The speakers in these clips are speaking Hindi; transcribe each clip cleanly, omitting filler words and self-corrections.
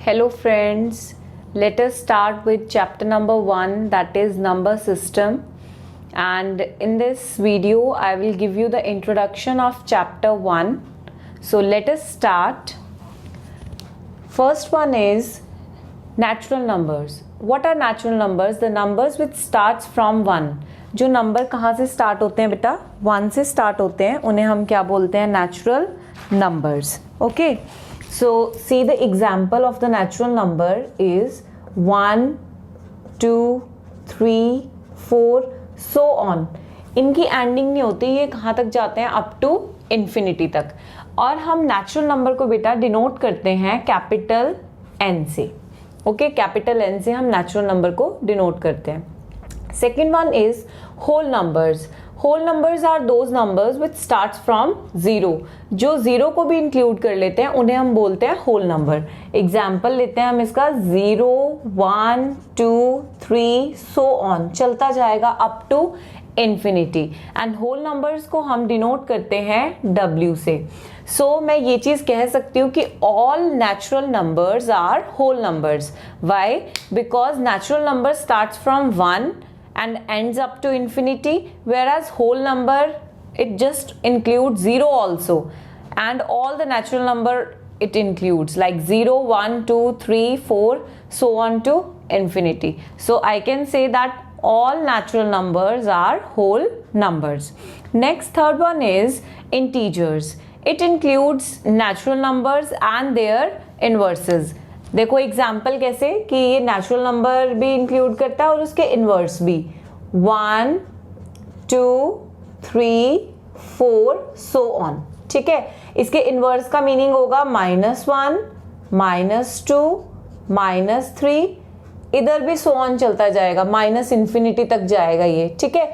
Hello friends, let us start with chapter number 1, that is number system. And in this video I will give you the introduction of chapter 1. So let us start. First one is natural numbers. What are natural numbers? The numbers which starts from 1. जो नंबर कहाँ से स्टार्ट होते हैं बेटा? 1 से स्टार्ट होते हैं, उन्हें हम क्या बोलते हैं? Natural numbers. Okay, so see the example of the natural number is 1, 2, 3, 4, so on. इनकी एंडिंग नहीं होती, ये कहाँ तक जाते हैं? अप टू इन्फिनिटी तक. और हम नेचुरल नंबर को बेटा डिनोट करते हैं कैपिटल N से. ओके, कैपिटल N से हम नेचुरल नंबर को डिनोट करते हैं. Second one is whole numbers. Whole numbers are those numbers which starts from 0. जो 0 को भी इंक्लूड कर लेते हैं उन्हें हम बोलते हैं whole number. एग्जाम्पल लेते हैं हम इसका 0, 1, 2, 3, so on. चलता जाएगा up to infinity. And whole numbers को हम डिनोट करते हैं W से. सो मैं ये चीज़ कह सकती हूँ कि all natural numbers are whole numbers. Why? Because natural number starts from 1 and ends up to infinity, whereas whole number it just includes 0 also, and all the natural number it includes like 0, 1, 2, 3, 4, so on to infinity. So I can say that all natural numbers are whole numbers. Next, third one is integers. It includes natural numbers and their inverses. देखो एग्जाम्पल कैसे कि ये नेचुरल नंबर भी इंक्लूड करता है और उसके इनवर्स भी. 1, 2, 3, 4, सो ऑन. ठीक है, इसके इनवर्स का मीनिंग होगा -1, -2, -3. इधर भी सो ऑन चलता जाएगा, माइनस इन्फिनिटी तक जाएगा ये. ठीक है,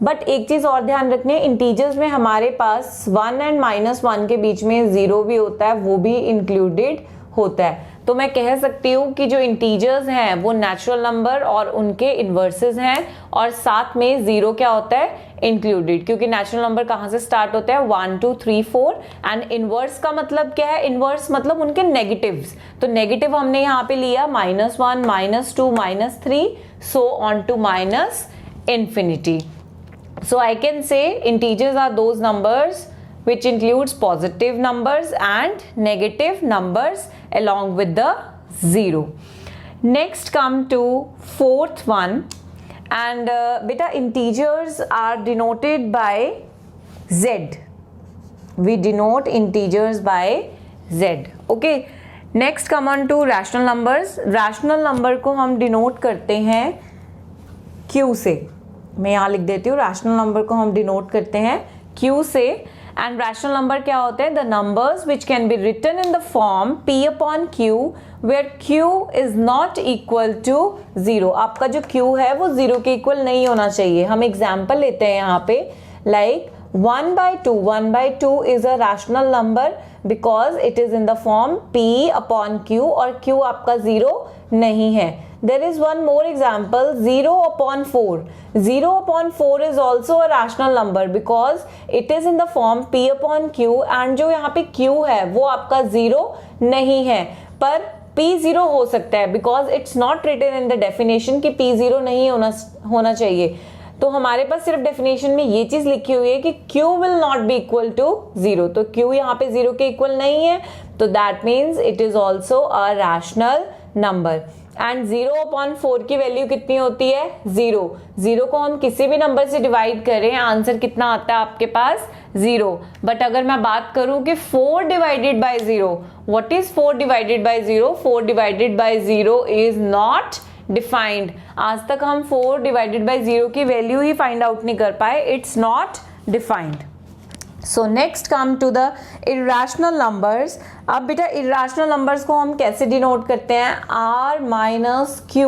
बट एक चीज और ध्यान रखने, इंटीजर्स में हमारे पास 1 एंड -1 के बीच में 0 भी होता है, वो भी इंक्लूडेड होता है. तो मैं कह सकती हूँ कि जो इंटीजर्स हैं वो नेचुरल नंबर और उनके इन्वर्सेस हैं, और साथ में 0 क्या होता है? इंक्लूडेड. क्योंकि नेचुरल नंबर कहाँ से स्टार्ट होता है? 1, 2, 3, 4. एंड इनवर्स का मतलब क्या है? इनवर्स मतलब उनके नेगेटिव्स. तो नेगेटिव हमने यहाँ पे लिया -1, -2, -3, so on to minus infinity. So I can say integers are those numbers which includes positive numbers and negative numbers along with the 0. Next come to fourth one, and beta integers are denoted by Z. We denote integers by Z. Okay. Next come on to rational numbers. Rational number को हम denote करते हैं Q से. मैं यहाँ लिख देती हूँ, रैशनल नंबर को हम डिनोट करते हैं Q से. एंड रैशनल नंबर क्या होते हैं? The numbers which can be written in the form P upon Q where Q is not equal to 0. आपका जो Q है वो 0 के इक्वल नहीं होना चाहिए. हम एग्जाम्पल लेते हैं यहाँ पे, like 1/2. 1/2 is a rational number because it is in the form P upon Q, और Q आपका 0 नहीं है. There is one more example, 0/4. 0/4 is also a rational number because it is in the form P upon Q, and जो यहाँ पे Q है वो आपका 0 नहीं है, पर P 0 हो सकता है because it's not written in the definition कि P 0 नहीं होना चाहिए. तो हमारे पास सिर्फ डेफिनेशन में ये चीज लिखी हुई है कि Q will not be equal to 0. तो Q यहाँ पे 0 के इक्वल नहीं है, तो that means it is also a rational number. And 0/4 की वैल्यू कितनी होती है? 0. 0 को हम किसी भी नंबर से डिवाइड करें, आंसर कितना आता है आपके पास? 0. बट अगर मैं बात करूं कि 4 divided by 0, what is 4 divided by 0? 4 divided by 0 is not defined. आज तक हम 4 डिवाइडेड बाय 0 की वैल्यू ही फाइंड आउट नहीं कर पाए. It's not defined. So next come to the irrational numbers. अब बेटा irrational numbers को हम कैसे डिनोट करते हैं? R minus Q.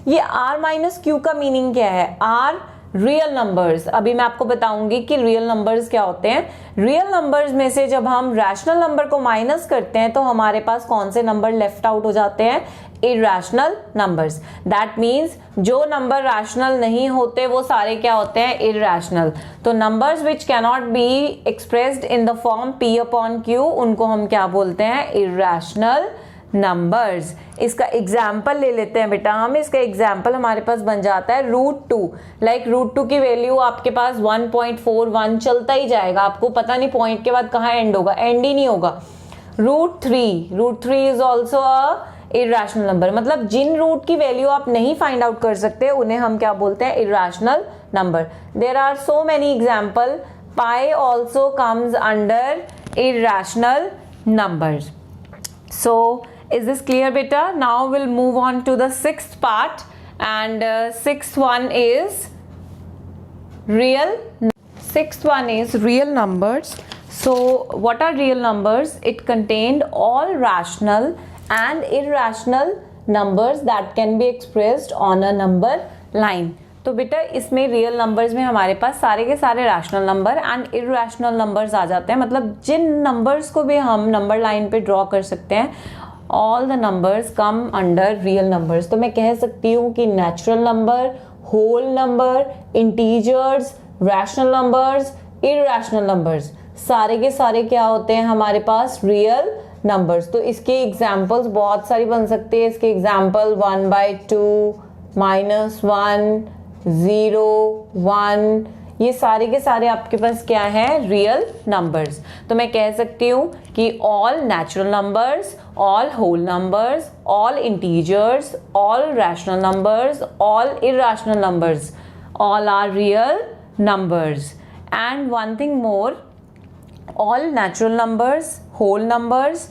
ये R minus Q का मीनिंग क्या है? R real numbers. अभी मैं आपको बताऊंगी कि रियल नंबर्स क्या होते हैं. रियल नंबर्स में से जब हम रैशनल नंबर को माइनस करते हैं तो हमारे पास कौन से नंबर लेफ्ट आउट हो जाते हैं? Irrational numbers. दैट मीन्स जो नंबर रैशनल नहीं होते वो सारे क्या होते हैं? इरैशनल. तो numbers which cannot be expressed in the form P upon Q, उनको हम क्या बोलते हैं? Irrational numbers. इसका एग्जाम्पल ले लेते हैं बेटा हम। इसका एग्जाम्पल हमारे पास बन जाता है √2। लाइक √2 की वैल्यू आपके पास 1.41 चलता ही जाएगा, आपको पता नहीं पॉइंट के बाद कहाँ एंड होगा, एंड ही नहीं होगा। √3 is also a irrational number. मतलब जिन रूट की वैल्यू आप नहीं फाइंड आउट कर सकते उन्हें हम क्या बोलते हैं, irrational number. There are so many example. Pi also comes under irrational numbers. So is this clear beta? Now we'll move on to the sixth part, and sixth one is real numbers. So what are real numbers? It contained all rational and irrational numbers that can be expressed on a number line. तो बेटा इसमें रियल नंबर्स में हमारे पास सारे के सारे rational number and irrational numbers आ जाते हैं। मतलब जिन नंबर्स को भी हम नंबर लाइन पे ड्रॉ कर सकते हैं, all the numbers come under real numbers. तो मैं कह सकती हूँ कि natural number, whole number, integers, rational numbers, irrational numbers, सारे के सारे क्या होते हैं हमारे पास, रियल नंबर्स। तो इसके एग्जाम्पल्स बहुत सारी बन सकते हैं। इसके एग्जाम्पल 1/2, -1, 0, 1, ये सारे के सारे आपके पास क्या है, रियल नंबर्स। तो मैं कह सकती हूँ कि all natural numbers, all whole numbers, all integers, all rational numbers, all irrational numbers, all are real numbers. And one thing more, all natural numbers, whole numbers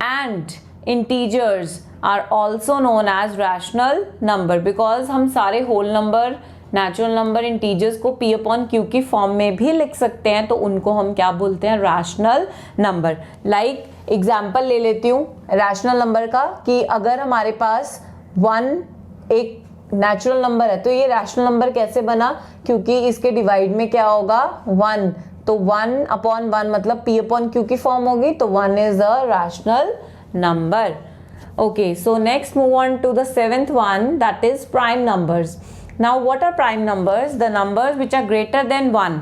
and integers are also known as rational number, because हम सारे whole number, natural number, integers को P/Q की फॉर्म में भी लिख सकते हैं, तो उनको हम क्या बोलते हैं, rational number। लाइक एग्जाम्पल ले लेती हूँ rational number का, कि अगर हमारे पास 1 एक नेचुरल नंबर है तो ये रैशनल नंबर कैसे बना, क्योंकि इसके डिवाइड में क्या होगा, 1, तो 1/1 मतलब P/Q की फॉर्म होगी, तो 1 is a rational number. Okay, so next move on to the seventh one, that is prime numbers. Now what are prime numbers? The numbers which are greater than 1.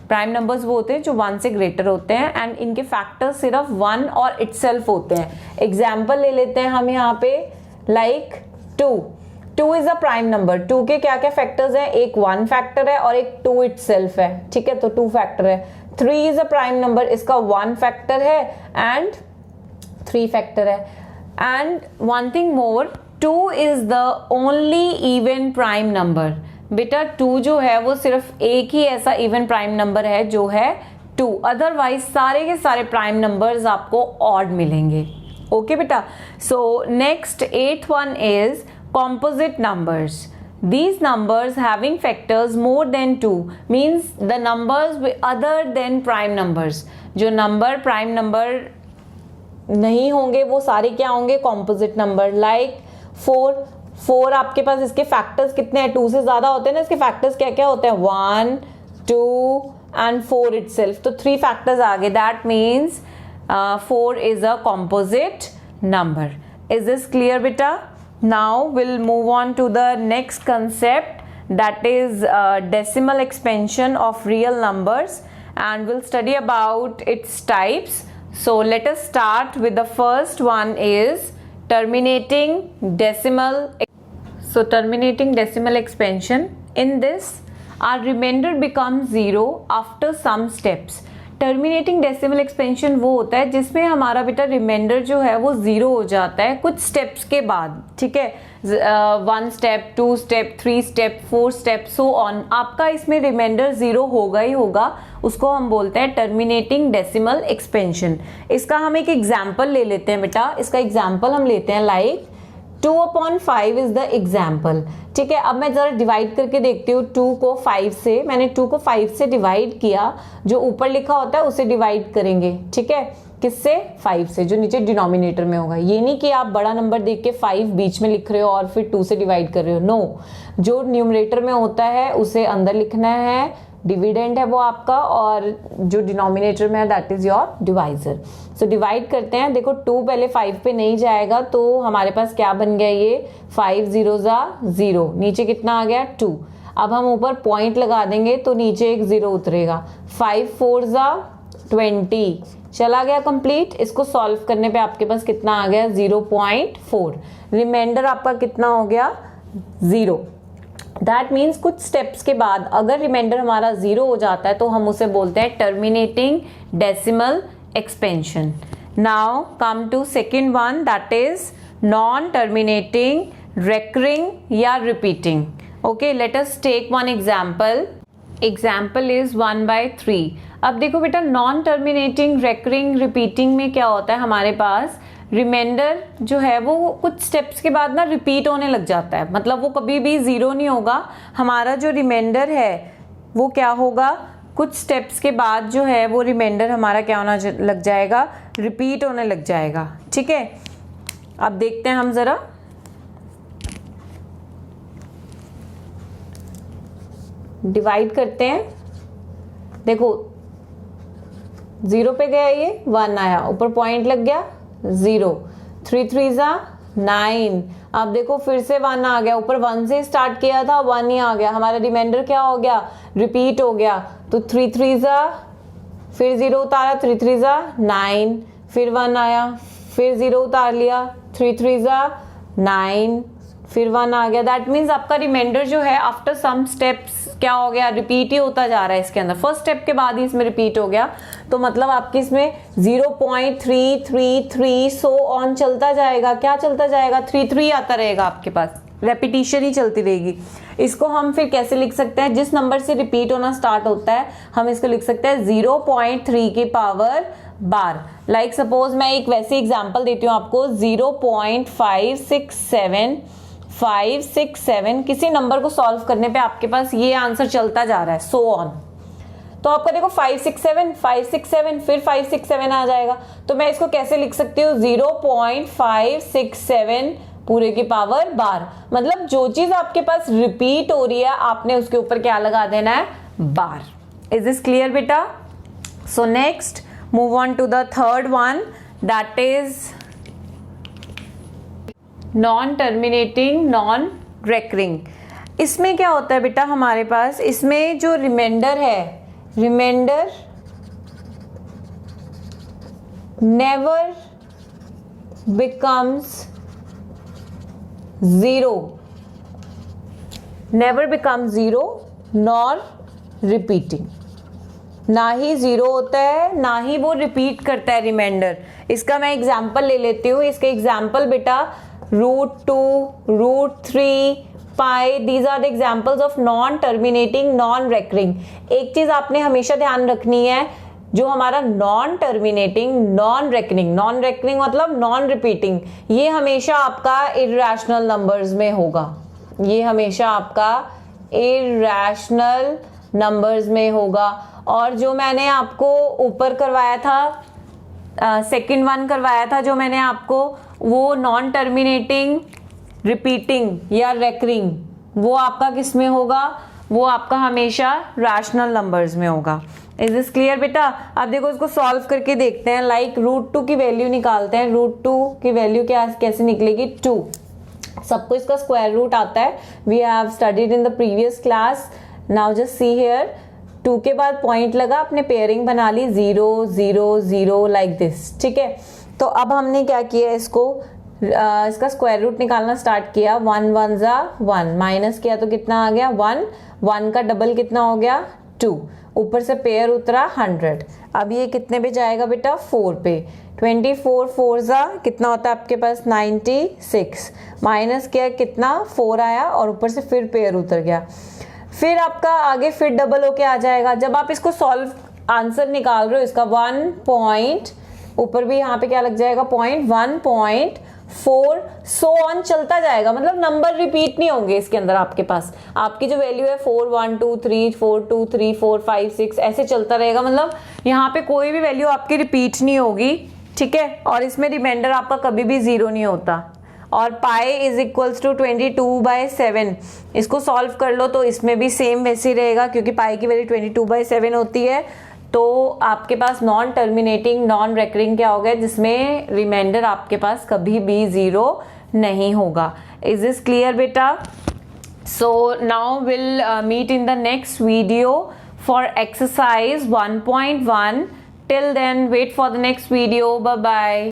Prime numbers वो होते हैं जो 1 से ग्रेटर होते हैं एंड इनके फैक्टर्स सिर्फ 1 और इटसेल्फ होते हैं। एग्जाम्पल ले लेते हैं हम यहाँ पे, like 2 is a prime number. 2 के क्या क्या फैक्टर्स हैं, एक 1 फैक्टर है और एक 2 इटसेल्फ है, ठीक है, तो 2 फैक्टर है। 3 इज अ प्राइम नंबर, इसका 1 फैक्टर है एंड 3 फैक्टर है। And one thing more, 2 is the only even prime number. बेटा 2 जो है वो सिर्फ एक ही ऐसा इवन प्राइम नंबर है जो है 2, अदरवाइज सारे के सारे प्राइम नंबर्स आपको ऑड मिलेंगे। ओके बेटा, so next 8th one is composite numbers. These numbers having factors more than 2 means the numbers other than prime numbers. जो नंबर प्राइम नंबर नहीं होंगे वो सारे क्या होंगे, कॉम्पोजिट नंबर। लाइक 4 आपके पास इसके फैक्टर्स कितने हैं, 2 से ज्यादा होते हैं ना, इसके फैक्टर्स क्या क्या होते हैं, 1, 2 एंड 4 इटसेल्फ, तो 3 फैक्टर्स आ गए। That means 4 is a composite number. Is this clear beta? Now we'll move on to the next concept, that is decimal expansion of real numbers, and we'll study about its types. So let us start with the first one is terminating decimal. So terminating decimal expansion, in this our remainder becomes 0 after some steps. Terminating decimal expansion वो होता है जिसमें हमारा बेटा रिमाइंडर जो है वो 0 हो जाता है कुछ स्टेप्स के बाद, ठीक है, 1 step, 2 step, 3 step, 4 step, so on. आपका इसमें रिमाइंडर 0 होगा ही होगा, उसको हम बोलते हैं टर्मिनेटिंग डेसिमल एक्सपेंशन। इसका हम एक एग्जाम्पल ले लेते हैं बेटा। इसका एग्जाम्पल हम लेते हैं लाइक 2/5 इज द एग्जाम्पल, ठीक है। अब मैं जरा डिवाइड करके देखती हूँ 2 को 5 से। मैंने 2 को 5 से डिवाइड किया, जो ऊपर लिखा होता है उसे डिवाइड करेंगे, ठीक है, किससे, 5 से, जो नीचे डिनोमिनेटर में होगा। ये नहीं कि आप बड़ा नंबर देख के 5 बीच में लिख रहे हो और फिर 2 से डिवाइड कर रहे हो, नो, जो न्यूमरेटर में होता है उसे अंदर लिखना है, डिविडेंड है वो आपका, और जो डिनोमिनेटर में है that is your divisor. So divide करते हैं, देखो 2 पहले 5 पे नहीं जाएगा तो हमारे पास क्या बन गया, ये 5 0 0, नीचे कितना आ गया, 2। अब हम ऊपर पॉइंट लगा देंगे तो नीचे एक 0 उतरेगा, 5 4 20 चला गया कंप्लीट। इसको सॉल्व करने पे आपके पास कितना आ गया 0.4। रिमाइंडर आपका कितना हो गया 0। दैट मीन्स कुछ स्टेप्स के बाद अगर रिमाइंडर हमारा 0 हो जाता है तो हम उसे बोलते हैं terminating decimal expansion. Now come to second one, that is non terminating recurring या repeating. Okay, let us take one example. Example is 1/3. अब देखो बेटा, नॉन टर्मिनेटिंग, रेकरिंग, रिपीटिंग में क्या होता है, हमारे पास रिमाइंडर जो है वो कुछ स्टेप्स के बाद ना रिपीट होने लग जाता है, मतलब वो कभी भी 0 नहीं होगा। हमारा जो रिमाइंडर है वो क्या होगा, कुछ स्टेप्स के बाद जो है वो रिमाइंडर हमारा क्या होना लग जाएगा, रिपीट होने लग जाएगा। ठीक है, अब देखते हैं हम जरा। डिवाइड करते हैं, देखो 0 पे गया, ये 1 आया, ऊपर पॉइंट लग गया 0, 3 3 9। अब देखो फिर से 1 आ गया, ऊपर 1 से स्टार्ट किया था, 1 ही आ गया, हमारा रिमाइंडर क्या हो गया, रिपीट हो गया। तो 3 3 फिर 0 उतारा, 3 3 9, फिर 1 आया, फिर 0 उतार लिया, 3 3 9, फिर 1 आ गया। दैट मीन्स आपका रिमाइंडर जो है आफ्टर सम स्टेप्स क्या हो गया, रिपीट ही होता जा रहा है इसके अंदर। फर्स्ट स्टेप के बाद ही इसमें रिपीट हो गया, तो मतलब आपकी इसमें 0.333 सो ऑन चलता जाएगा। क्या चलता जाएगा, 3 3 आता रहेगा आपके पास, रेपिटेशन ही चलती रहेगी। इसको हम फिर कैसे लिख सकते हैं, जिस नंबर से रिपीट होना स्टार्ट होता है हम इसको लिख सकते हैं 0.3 की पावर बार। लाइक सपोज मैं एक वैसी एग्जांपल देती हूँ आपको, 0.567 किसी नंबर को सॉल्व करने पे आपके पास ये आंसर चलता जा रहा है, सो ऑन। तो आपका देखो 567 फिर 567 आ जाएगा। तो मैं इसको कैसे लिख सकती हूँ, 0.567 पूरे की पावर बार। मतलब जो चीज आपके पास रिपीट हो रही है आपने उसके ऊपर क्या लगा देना है, बार। इज दिस क्लियर बेटा? So next move on to the third one, that is non terminating non recurring. इसमें क्या होता है बेटा, हमारे पास इसमें जो रिमाइंडर है, remainder never becomes 0, never become 0 nor repeating. ना ही 0 होता है ना ही वो रिपीट करता है रिमाइंडर। इसका मैं एग्जांपल ले लेती हूँ। इसके एग्जांपल बेटा √2, √3, pi, these are the examples of non terminating non recurring. एक चीज आपने हमेशा ध्यान रखनी है, जो हमारा नॉन टर्मिनेटिंग नॉन रेकरिंग मतलब नॉन रिपीटिंग, ये हमेशा आपका इरैशनल नंबर्स में होगा। ये हमेशा आपका इरैशनल नंबर्स में होगा। और जो मैंने आपको ऊपर करवाया था, सेकंड वन करवाया था जो मैंने आपको, वो नॉन टर्मिनेटिंग रिपीटिंग या रेकरिंग, वो आपका किस में होगा, वो आपका हमेशा रैशनल नंबर्स में होगा। इज दिस क्लियर बेटा? अब देखो इसको सॉल्व करके देखते हैं। लाइक √2 की वैल्यू निकालते हैं। √2 की वैल्यू क्या कैसे निकलेगी, 2। सबको इसका स्क्वायर रूट आता है, we have studied in the previous class. Now just see here, 2 के बाद पॉइंट लगा, आपने पेयरिंग बना ली 0 0 0 लाइक दिस। ठीक है, तो अब हमने क्या किया, इसका स्क्वायर रूट निकालना स्टार्ट किया। 1 1 1 माइनस किया तो कितना आ गया 1, 1 का डबल कितना हो गया 2, ऊपर से पेयर उतरा 100। अब ये कितने पे जाएगा बेटा, 4 पे। 24 4 कितना होता है आपके पास 96, माइनस किया कितना 4 आया और ऊपर से फिर पेयर उतर गया। फिर आपका आगे फिर डबल होके आ जाएगा। जब आप इसको सॉल्व आंसर निकाल रहे हो इसका 1 पॉइंट, ऊपर भी यहाँ पे क्या लग जाएगा 1.4, सो ऑन चलता जाएगा। मतलब नंबर रिपीट नहीं होंगे इसके अंदर आपके पास। आपकी जो वैल्यू है 4 1 2 3 4 2 3 4 5 6 ऐसे चलता रहेगा। मतलब यहाँ पे कोई भी वैल्यू आपकी रिपीट नहीं होगी। ठीक है, और इसमें रिमाइंडर आपका कभी भी 0 नहीं होता। और पाई इज इक्वल्स टू 22/7। इसको सॉल्व कर लो तो इसमें भी सेम वैसे ही रहेगा, क्योंकि पाई की वैल्यू 22/7 होती है। तो आपके पास नॉन टर्मिनेटिंग नॉन रेकरिंग क्या हो गया, जिसमें रिमाइंडर आपके पास कभी भी 0 नहीं होगा। इज दिस क्लियर बेटा? So now will meet in the next video for exercise 1.1 Till then, wait for the next video. Bye bye.